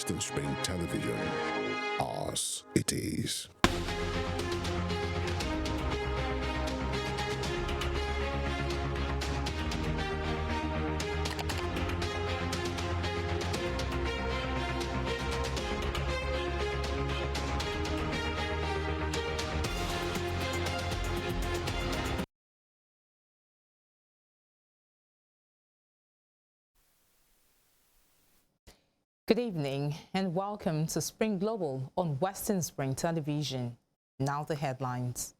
Western Spring Television. Ours it is. Good evening and welcome to Spring Global on Western Spring Television. Now the headlines.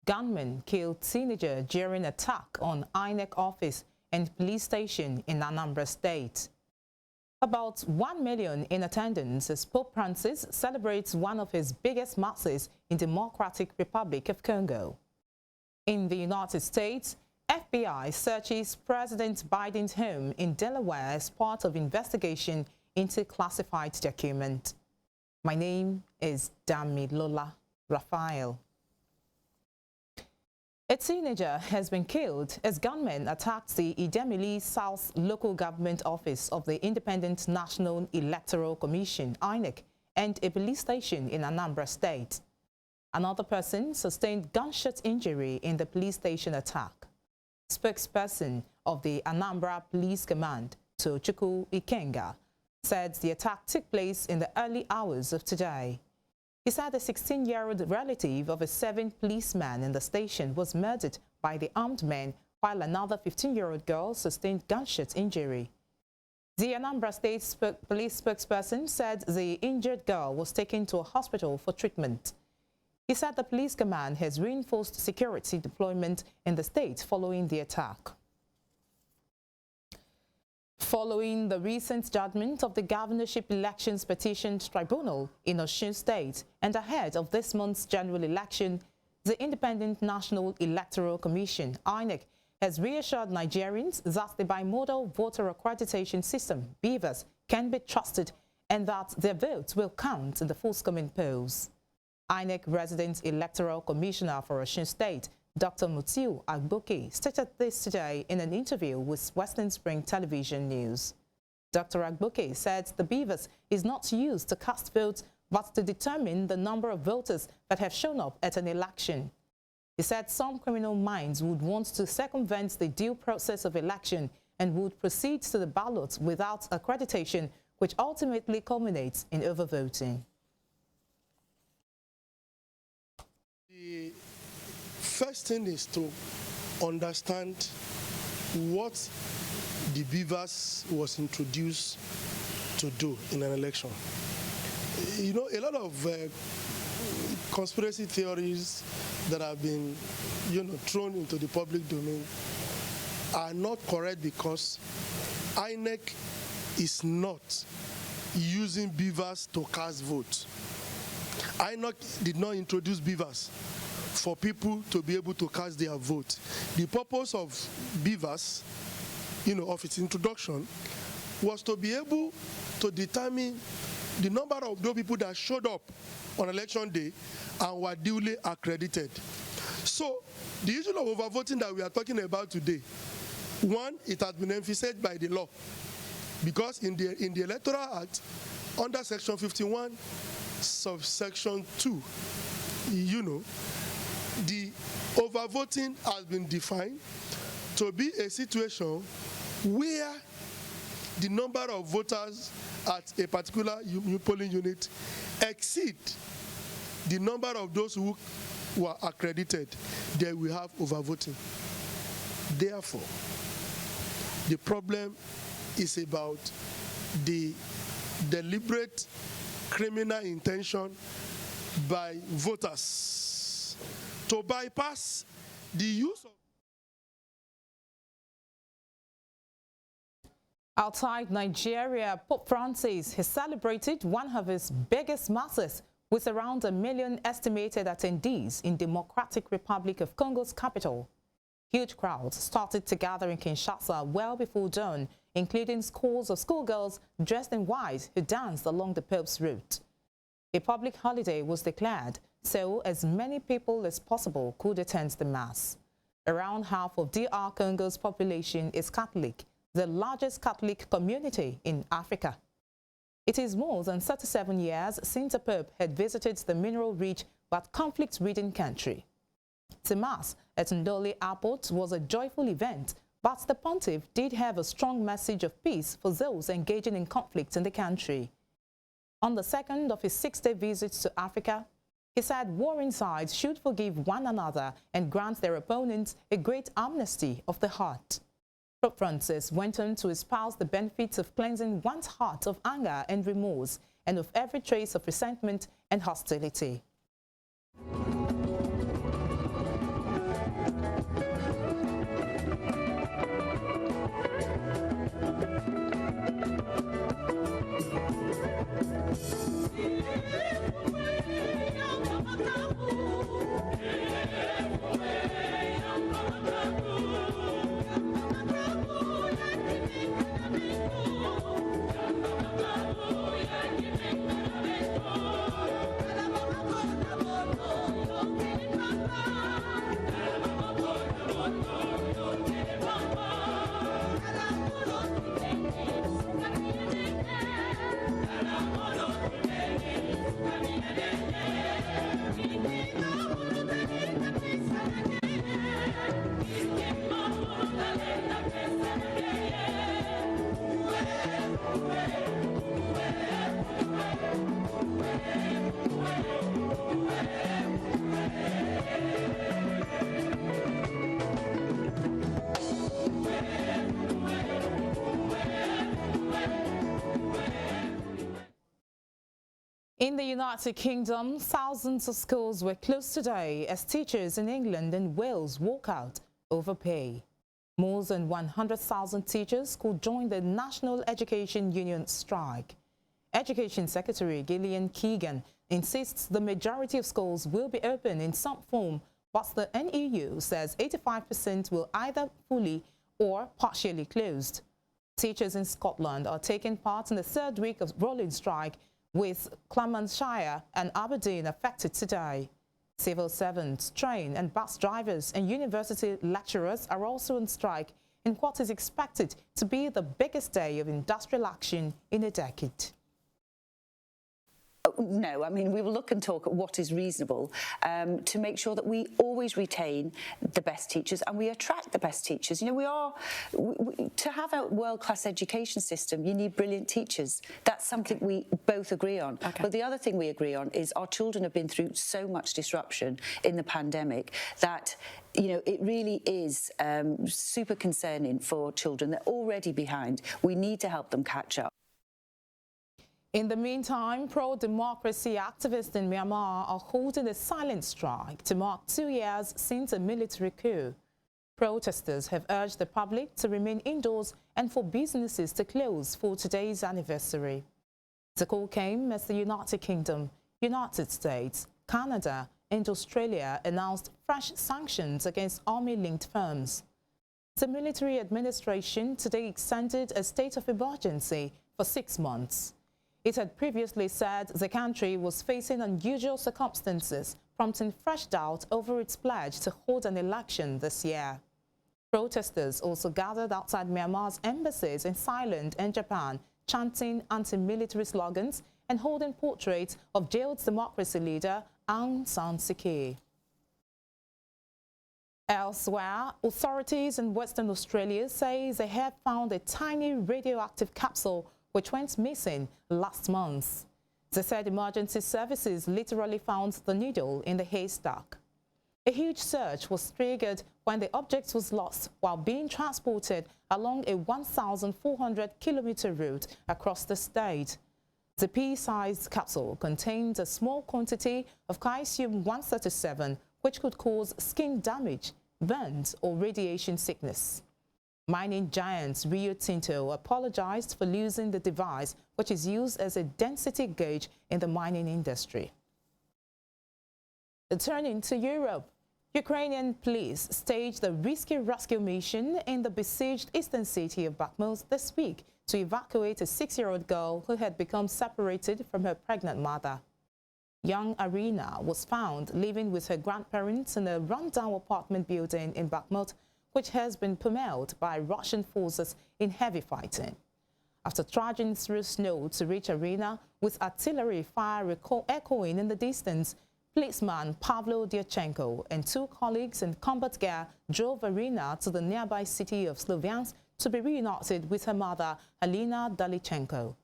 Gunmen killed teenager during attack on INEC office and police station in Anambra State. About 1 million in attendance as Pope Francis celebrates one of his biggest masses in Democratic Republic of Congo. In the United States, FBI searches President Biden's home in Delaware as part of investigation into classified document. My name is Damilola Raphael. A teenager has been killed as gunmen attacked the Idemili South local government office of the Independent National Electoral Commission, INEC, and a police station in Anambra State. Another person sustained gunshot injury in the police station attack. Spokesperson of the Anambra Police Command, Tochukwu Ikenga, said the attack took place in the early hours of today. He said a 16-year-old relative of a 7th policeman in the station was murdered by the armed men, while another 15-year-old girl sustained gunshot injury. The Anambra State police spokesperson said the injured girl was taken to a hospital for treatment. He said the police command has reinforced security deployment in the state following the attack. Following the recent judgment of the Governorship Elections Petitions Tribunal in Osun State and ahead of this month's general election, the Independent National Electoral Commission, INEC, has reassured Nigerians that the Bimodal Voter Accreditation System, BVAS, can be trusted and that their votes will count in the forthcoming polls. INEC Resident Electoral Commissioner for Osun State, Dr. Mutiu Agboke, stated this today in an interview with Western Spring Television News. Dr. Agboke said the BVAS is not used to cast votes but to determine the number of voters that have shown up at an election. He said some criminal minds would want to circumvent the due process of election and would proceed to the ballot without accreditation, which ultimately culminates in overvoting. First thing is to understand what the BVAS was introduced to do in an election. You know, a lot of conspiracy theories that have been, thrown into the public domain are not correct because INEC is not using BVAS to cast votes. INEC did not introduce BVAS for people to be able to cast their vote. The purpose of BVAS, of its introduction, was to be able to determine the number of those people that showed up on election day and were duly accredited. So the issue of overvoting that we are talking about today, one, it has been emphasized by the law, because in the Electoral Act, under Section 51, subsection 2, the overvoting has been defined to be a situation where the number of voters at a particular polling unit exceed the number of those who were accredited. Then we have overvoting. Therefore, the problem is about the deliberate criminal intention by voters to bypass the use of. Outside Nigeria, Pope Francis has celebrated one of his biggest masses with around 1 million estimated attendees in Democratic Republic of Congo's capital. Huge crowds started to gather in Kinshasa well before dawn, including scores of schoolgirls dressed in white who danced along the Pope's route. A public holiday was declared, so as many people as possible could attend the Mass. Around half of DR Congo's population is Catholic, the largest Catholic community in Africa. It is more than 37 years since the Pope had visited the mineral-rich but conflict-ridden country. The Mass at Ndoli Airport was a joyful event, but the Pontiff did have a strong message of peace for those engaging in conflict in the country. On the second of his 6-day visit to Africa, he said warring sides should forgive one another and grant their opponents a great amnesty of the heart. Pope Francis went on to espouse the benefits of cleansing one's heart of anger and remorse and of every trace of resentment and hostility. In the United Kingdom, thousands of schools were closed today as teachers in England and Wales walk out over pay. More than 100,000 teachers could join the National Education Union strike. Education Secretary Gillian Keegan insists the majority of schools will be open in some form, but the NEU says 85% will either fully or partially closed. Teachers in Scotland are taking part in the third week of rolling strike, with Claremontshire and Aberdeen affected today. Civil servants, train and bus drivers and university lecturers are also on strike in what is expected to be the biggest day of industrial action in a decade. No, I mean, we will look and talk at what is reasonable to make sure that we always retain the best teachers and we attract the best teachers. You know, to have a world-class education system, you need brilliant teachers. That's something we both agree on. Okay. But the other thing we agree on is our children have been through so much disruption in the pandemic that, you know, it really is super concerning for children. They're already behind. We need to help them catch up. In the meantime, pro-democracy activists in Myanmar are holding a silent strike to mark 2 years since a military coup. Protesters have urged the public to remain indoors and for businesses to close for today's anniversary. The call came as the United Kingdom, United States, Canada and Australia announced fresh sanctions against army-linked firms. The military administration today extended a state of emergency for 6 months. It had previously said the country was facing unusual circumstances, prompting fresh doubt over its pledge to hold an election this year. Protesters also gathered outside Myanmar's embassies in Thailand and Japan, chanting anti-military slogans and holding portraits of jailed democracy leader Aung San Suu Kyi. Elsewhere, authorities in Western Australia say they have found a tiny radioactive capsule which went missing last month. They said emergency services literally found the needle in the haystack. A huge search was triggered when the object was lost while being transported along a 1,400-kilometer route across the state. The pea-sized capsule contained a small quantity of caesium-137, which could cause skin damage, burns, or radiation sickness. Mining giant Rio Tinto apologized for losing the device, which is used as a density gauge in the mining industry. Turning to Europe, Ukrainian police staged a risky rescue mission in the besieged eastern city of Bakhmut this week to evacuate a 6-year-old girl who had become separated from her pregnant mother. Young Arina was found living with her grandparents in a rundown apartment building in Bakhmut, which has been pummeled by Russian forces in heavy fighting. after trudging through snow to reach Arena with artillery fire echoing in the distance. Policeman Pavlo Dyachenko and 2 colleagues in combat gear drove Arena to the nearby city of Sloviansk to be reunited with her mother, Alina Dalichenko.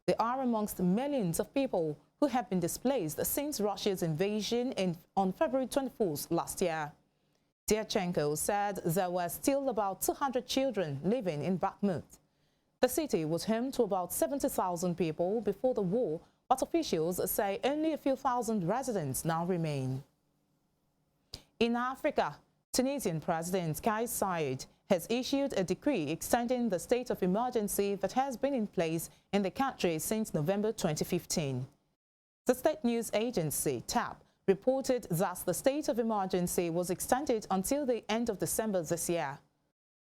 They are amongst millions of people who have been displaced since Russia's invasion on February 24th last year. Dyachenko said there were still about 200 children living in Bakhmut. The city was home to about 70,000 people before the war, but officials say only a few thousand residents now remain. In Africa, Tunisian President Kais Saied has issued a decree extending the state of emergency that has been in place in the country since November 2015. The state news agency, TAP, reported that the state of emergency was extended until the end of December this year.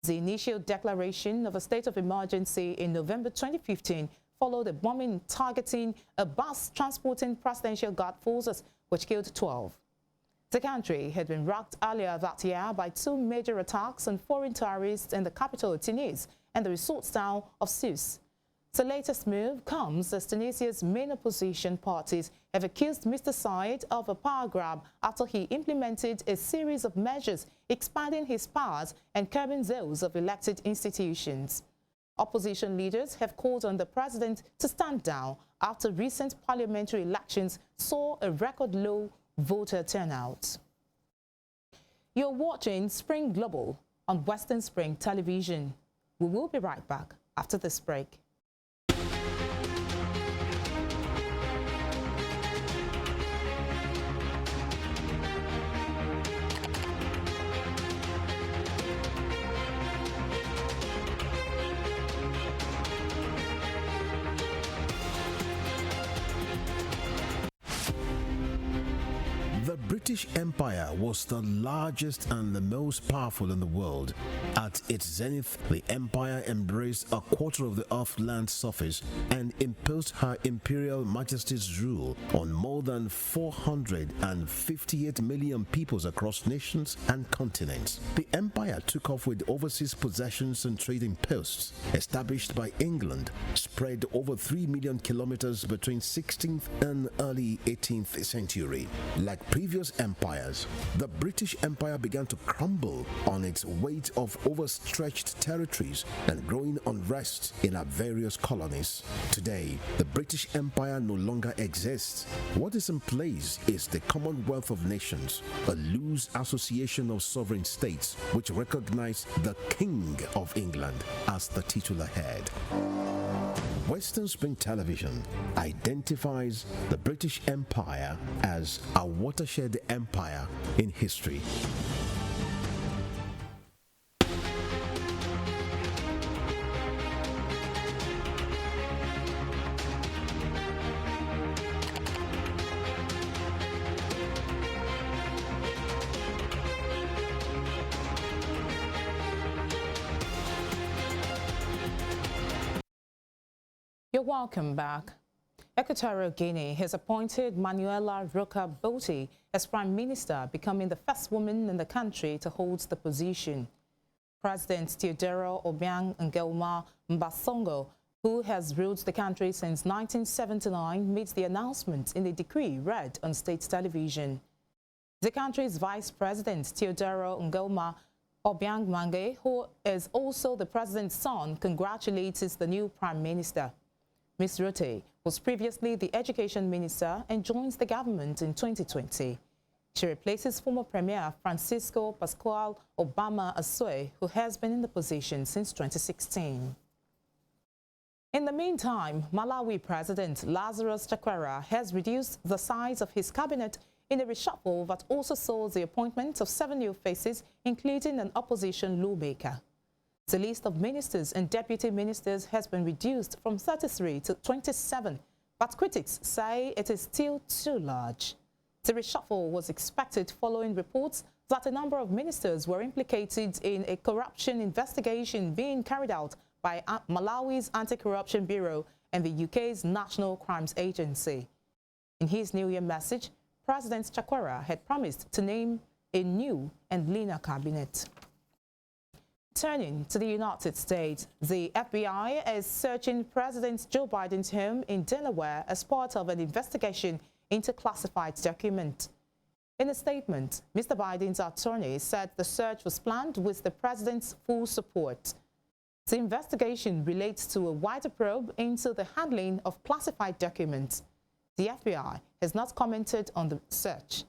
The initial declaration of a state of emergency in November 2015 followed a bombing targeting a bus transporting presidential guard forces, which killed 12. The country had been rocked earlier that year by 2 major attacks on foreign terrorists in the capital, Tunis, and the resort town of Sousse. The latest move comes as Tunisia's main opposition parties have accused Mr. Saied of a power grab after he implemented a series of measures expanding his powers and curbing those of elected institutions. Opposition leaders have called on the president to stand down after recent parliamentary elections saw a record low voter turnout. You're watching Spring Global on Western Spring Television. We will be right back after this break. The British Empire was the largest and the most powerful in the world. At its zenith, the empire embraced a quarter of the Earth's land surface and imposed her imperial majesty's rule on more than 458 million peoples across nations and continents. The empire took off with overseas possessions and trading posts established by England, spread over 3 million kilometers between 16th and early 18th century. Like previous empires, the British Empire began to crumble on its weight of overstretched territories and growing unrest in our various colonies. Today, the British Empire no longer exists. What is in place is the Commonwealth of Nations, a loose association of sovereign states which recognize the King of England as the titular head. Western Spring Television identifies the British Empire as a watershed empire in history. You're welcome back. Equatorial Guinea has appointed Manuela Roca Botti as Prime Minister, becoming the first woman in the country to hold the position. President Teodoro Obiang Nguema Mbasongo, who has ruled the country since 1979, made the announcement in a decree read on state television. The country's Vice President Teodoro Nguema Obiang Mange, who is also the president's son, congratulates the new Prime Minister. Ms. Rote was previously the Education Minister and joins the government in 2020. She replaces former Premier Francisco Pascual Obama Asue, who has been in the position since 2016. In the meantime, Malawi President Lazarus Chakwera has reduced the size of his cabinet in a reshuffle that also saw the appointment of 7 new faces, including an opposition lawmaker. The list of ministers and deputy ministers has been reduced from 33 to 27, but critics say it is still too large. The reshuffle was expected following reports that a number of ministers were implicated in a corruption investigation being carried out by Malawi's Anti-Corruption Bureau and the UK's National Crimes Agency. In his New Year message, President Chakwera had promised to name a new and leaner cabinet. Turning to the United States, the FBI is searching President Joe Biden's home in Delaware as part of an investigation into classified documents. In a statement, Mr. Biden's attorney said the search was planned with the president's full support. The investigation relates to a wider probe into the handling of classified documents. The FBI has not commented on the search.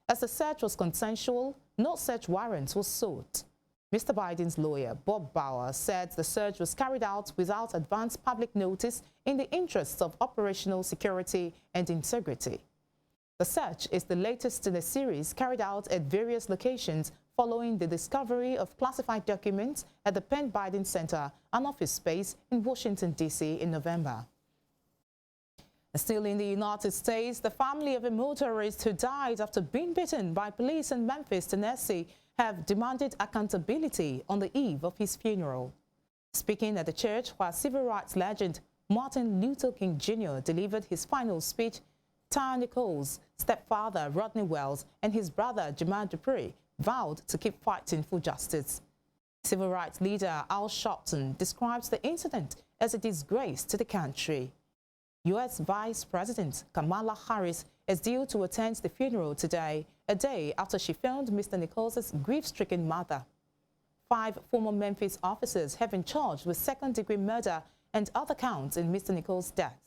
As the search was consensual, no search warrants were sought. Mr. Biden's lawyer, Bob Bauer, said the search was carried out without advance public notice in the interests of operational security and integrity. The search is the latest in a series carried out at various locations following the discovery of classified documents at the Penn Biden Center, an office space in Washington, D.C. in November. Still in the United States, the family of a motorist who died after being beaten by police in Memphis, Tennessee, have demanded accountability on the eve of his funeral. Speaking at the church where civil rights legend Martin Luther King Jr. delivered his final speech, Tyre Nichols' stepfather Rodney Wells and his brother Jamal Dupree vowed to keep fighting for justice. Civil rights leader Al Sharpton describes the incident as a disgrace to the country. U.S. Vice President Kamala Harris is due to attend the funeral today, a day after she phoned Mr. Nichols' grief-stricken mother. 5 former Memphis officers have been charged with second-degree murder and other counts in Mr. Nichols' death.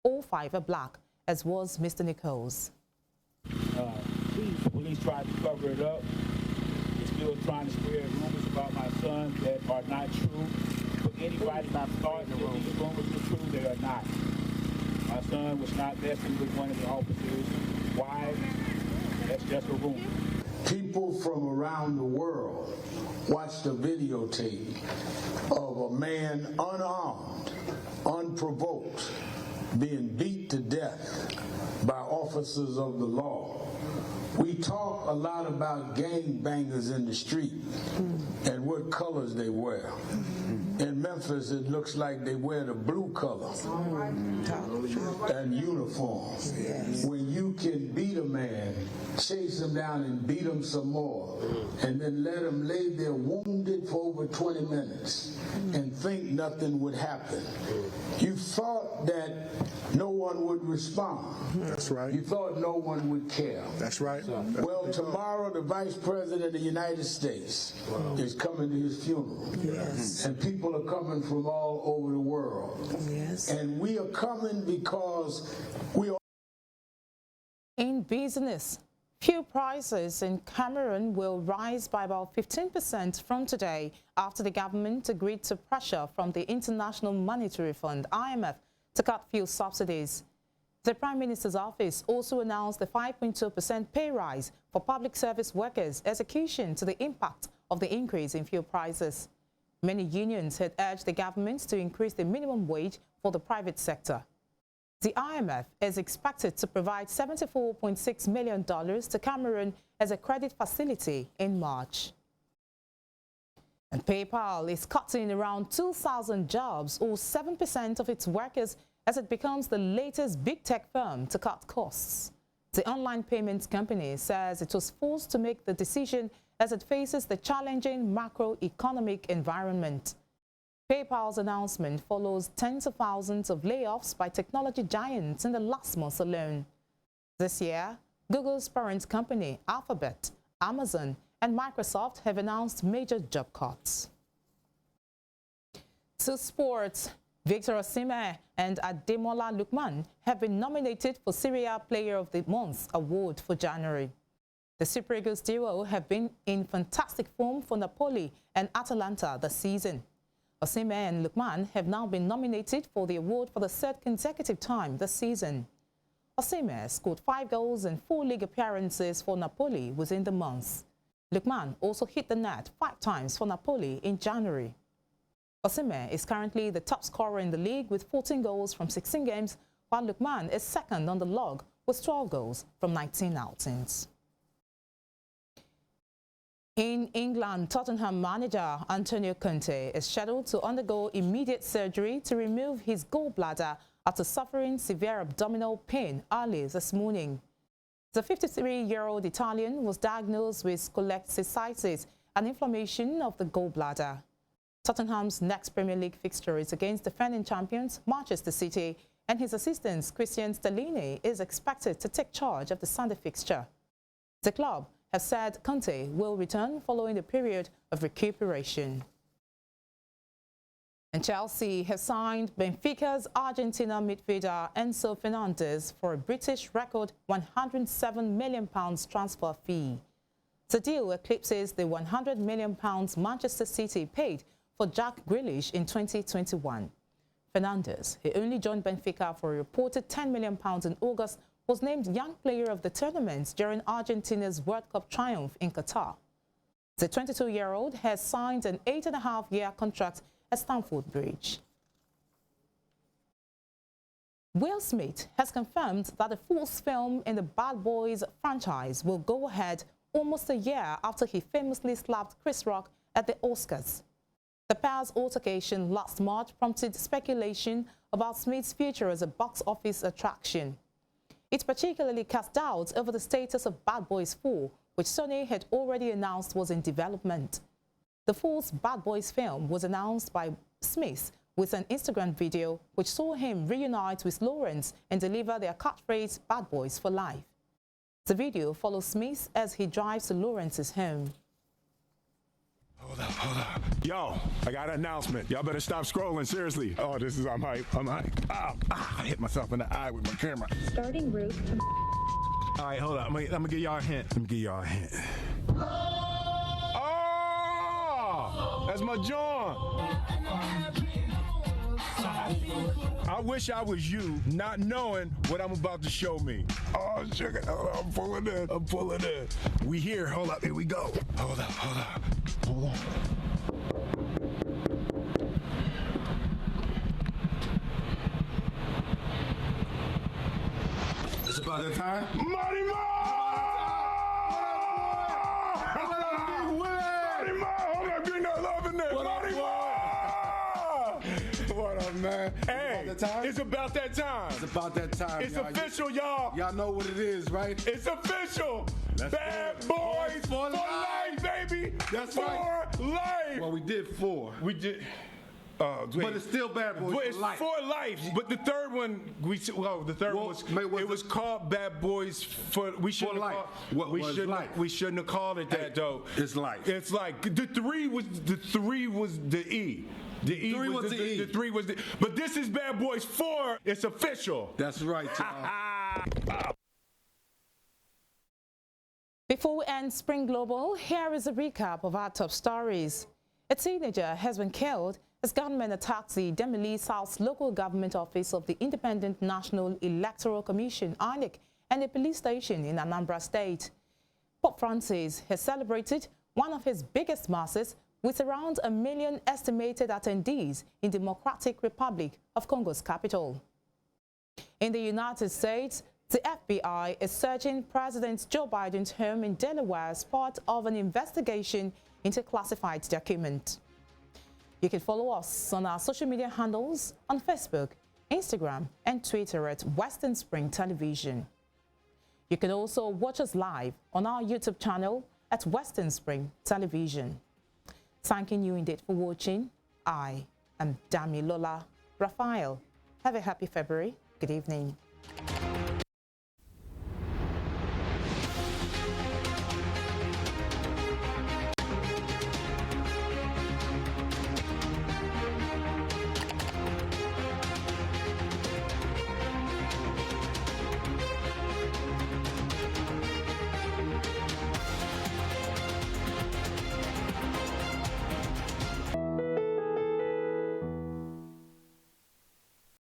All 5 are black, as was Mr. Nichols. Police tried to cover it up. They're still trying to spread rumors about my son that are not true. For anybody that thought that these rumors were true, they are not. My son was not messing with one of the officers. Why? That's just a rumor. People from around the world watched a videotape of a man unarmed, unprovoked, being beat to death by officers of the law. We talk a lot about gangbangers in the street and what colors they wear. In Memphis, it looks like they wear the blue color and uniform. When you can beat a man, chase him down and beat him some more, and then let him lay there wounded for over 20 minutes and think nothing would happen. You thought that no one would respond. That's right. You thought no one would care. That's right. Well, tomorrow the Vice President of the United States is coming to his funeral. Yes. And people are coming from all over the world. Yes. And we are coming because we are. In business, fuel prices in Cameroon will rise by about 15% from today after the government agreed to pressure from the International Monetary Fund, IMF, to cut fuel subsidies. The Prime Minister's office also announced a 5.2% pay rise for public service workers as a cushion to the impact of the increase in fuel prices. Many unions had urged the government to increase the minimum wage for the private sector. The IMF is expected to provide $74.6 million to Cameroon as a credit facility in March. And PayPal is cutting around 2,000 jobs, or 7% of its workers, as it becomes the latest big tech firm to cut costs. The online payments company says it was forced to make the decision as it faces the challenging macroeconomic environment. PayPal's announcement follows tens of thousands of layoffs by technology giants in the last month alone. This year, Google's parent company, Alphabet, Amazon, and Microsoft have announced major job cuts. To sports, Victor Osimhen and Ademola Lookman have been nominated for Syria Player of the Month award for January. The Super Eagles duo have been in fantastic form for Napoli and Atalanta this season. Osimhen and Lookman have now been nominated for the award for the 3rd consecutive time this season. Osimhen scored 5 goals and 4 league appearances for Napoli within the month. Lookman also hit the net 5 times for Napoli in January. Osimhen is currently the top scorer in the league with 14 goals from 16 games, while Lookman is second on the log with 12 goals from 19 outings. In England, Tottenham manager Antonio Conte is scheduled to undergo immediate surgery to remove his gallbladder after suffering severe abdominal pain early this morning. The 53-year-old Italian was diagnosed with cholecystitis an inflammation of the gallbladder. Tottenham's next Premier League fixture is against defending champions Manchester City, and his assistant Christian Stellini is expected to take charge of the Sunday fixture. The club has said Conte will return following a period of recuperation. And Chelsea has signed Benfica's Argentina midfielder Enzo Fernandez for a British record £107 million transfer fee. The deal eclipses the £100 million Manchester City paid for Jack Grealish in 2021. Fernandez, who only joined Benfica for a reported £10 million in August, was named Young Player of the Tournament during Argentina's World Cup triumph in Qatar. The 22-year-old has signed an 8.5-year contract at Stamford Bridge. Will Smith has confirmed that the fourth film in the Bad Boys franchise will go ahead almost a year after he famously slapped Chris Rock at the Oscars. The pair's altercation last March prompted speculation about Smith's future as a box office attraction. It particularly cast doubts over the status of Bad Boys 4, which Sony had already announced was in development. The fourth Bad Boys film was announced by Smith with an Instagram video which saw him reunite with Lawrence and deliver their catchphrase "Bad Boys for Life." The video follows Smith as he drives to Lawrence's home. Hold up. Yo, I got an announcement. Y'all better stop scrolling, seriously. Oh, I'm hype. I hit myself in the eye with my camera. Starting route. All right, hold up. I'm gonna give y'all a hint. Oh, that's my John. I wish I was you, not knowing what I'm about to show me. Oh, sugar. I'm pulling in. We here. Hold up. Here we go. Hold up. It's about that time? Marty Ma! Marty Ma! Hold up, getting that love in there. Marty Ma! What up, man? Hey, it's about that time. It's about that time. It's official, y'all. Y'all know what it is, right? It's official. Bad Boys for life, baby. That's for right. life. Well, we did 4. We did. But it's still Bad Boys it's for life. For life. But the third one, it was called Bad Boys for. We shouldn't have called. We shouldn't have called it that though. It's life. It's like the three was the E. The E was the E. The 3 was the. But this is Bad Boys 4. It's official. That's right, y'all. Before we end Spring Global, here is a recap of our top stories. A teenager has been killed as gunmen attacked the Demili South local government office of the Independent National Electoral Commission, INEC, and a police station in Anambra State. Pope Francis has celebrated one of his biggest masses with around 1 million estimated attendees in Democratic Republic of Congo's capital. In the United States, the FBI is searching President Joe Biden's home in Delaware as part of an investigation into classified documents. You can follow us on our social media handles on Facebook, Instagram, and Twitter at Western Spring Television. You can also watch us live on our YouTube channel at Western Spring Television. Thanking you indeed for watching. I am Damilola Raphael. Have a happy February. Good evening.